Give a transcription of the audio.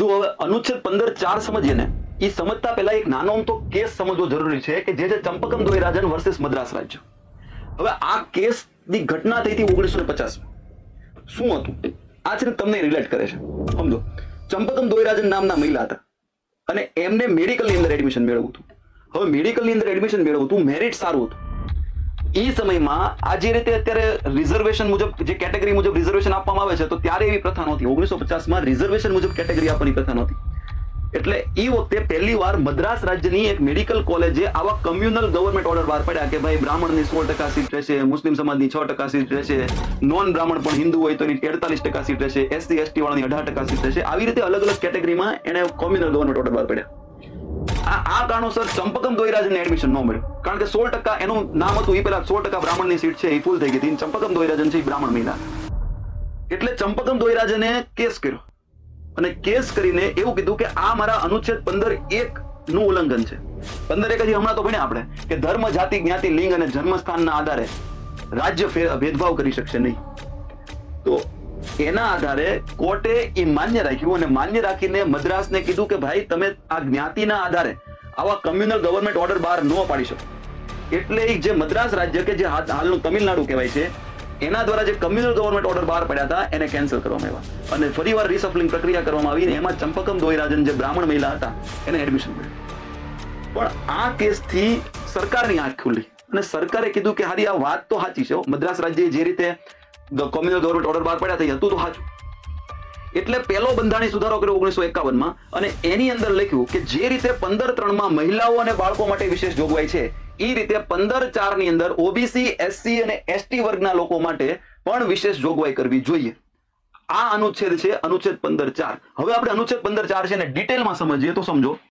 જો હવે અનુચ્છેદ 15(4) સમજીએ ને, એ સમજતા પહેલા એક નાનો અમથો કેસ સમજવો જરૂરી છે કે જે છે ચંપકમ દોયરાજન વર્સિસ મદ્રાસ રાજ્ય. હવે આ કેસની ઘટના થઈ હતી 1950. શું હતું આ છે ને તમને રિલેટ કરે છે. સમજો, ચંપકમ દોયરાજન નામના મહિલા હતા અને એમને મેડિકલની અંદર એડમિશન મેળવવું હતું. હવે મેડિકલની અંદર એડમિશન મેળવવું હતું, મેરિટ સારું હતું. એ સમયમાં આ જે રીતે અત્યારે રિઝર્વેશન મુજબ જે કેટેગરી મુજબ રિઝર્વેશન આપવામાં આવે છે, તો ત્યારે એવી પ્રથા નહોતી. 1950માં રિઝર્વેશન મુજબ કેટેગરી આપવાની પ્રથા નહોતી. એટલે એ વખતે પહેલી વાર મદ્રાસ રાજ્યની એક મેડિકલ કોલેજે આવા કમ્યુનલ ગવર્મેન્ટ ઓર્ડર બહાર પડ્યા કે ભાઈ બ્રાહ્મણની 16% સીટ રહેશે, મુસ્લિમ સમાજની 6% સીટ રહેશે, નોન બ્રાહ્મણ પણ હિન્દુ હોય તો એની 43% સીટ રહેશે, SC ST વાળાની 18% સીટ રહેશે. આવી રીતે અલગ અલગ કેટેગરીમાં એને કોમ્યુનલ ગવર્મેન્ટ ઓર્ડર બહાર પડ્યા. આ કારણોસર ચંપકમ દોયરાજનને એડમિશન ન મળ્યું, કારણ કે 16% એનું નામ હતું. એ પેલા 16% બ્રાહ્મણની સીટ છે એ ફૂલ થઈ ગઈ હતી. ચંપકમ દોયરાજન છે એ બ્રાહ્મણ મહિલા. એટલે ચંપકમ દોયરાજને કેસ કર્યો અને કેસ કરીને એવું કીધું કે આ મારા અનુચ્છેદ 15(1) નું ઉલ્લંઘન છે. 15(1) હજી હમણાં તો ભણ્યા આપણે કે ધર્મ, જાતિ, જ્ઞાતિ, લિંગ અને જન્મસ્થાનના આધારે રાજ્ય ભેદભાવ કરી શકશે નહીં. તો એના આધારે કોર્ટે એ માન્ય રાખ્યું અને માન્ય રાખીને મદ્રાસને કીધું કે ભાઈ તમે આ જ્ઞાતિના આધારે આવા કમ્યુનલ ગવર્મેન્ટ ઓર્ડર બહાર ન પાડી શકો. એટલે જે મદ્રાસ રાજ્ય કે જે હાલનું તમિલનાડુ કહેવાય છે, એના દ્વારા જે કમ્યુનલ ગવર્મેન્ટ ઓર્ડર બહાર પડ્યા હતા એને કેન્સલ કરવામાં આવ્યા અને ફરીવાર રિસફલિંગ પ્રક્રિયા કરવામાં આવી. એમાં ચંપકમ દોયરાજન જે બ્રાહ્મણ મહિલા હતા એને એડમિશન મળ્યું. પણ આ કેસથી સરકારની આંખ ખુલી અને સરકારે કીધું કે હારી આ વાત તો સાચી છે, મદ્રાસ રાજ્યએ જે રીતે કોમ્યુનલ ગવર્મેન્ટ ઓર્ડર બહાર પડ્યા હતું તો સાચું. એટલે પહેલો બંધારણીય સુધારો કર્યો 1951માં અને એની અંદર લખ્યું કે જે રીતે 15(3) મહિલાઓ અને બાળકો માટે વિશેષ જોગવાઈ છે, એ રીતે 15(4) ની અંદર OBC, SC અને ST વર્ગના લોકો માટે પણ વિશેષ જોગવાઈ કરવી જોઈએ. આ અનુચ્છેદ છે અનુચ્છેદ 15(4). હવે આપણે અનુચ્છેદ 15(4) છે ને ડિટેલમાં સમજીએ તો સમજો.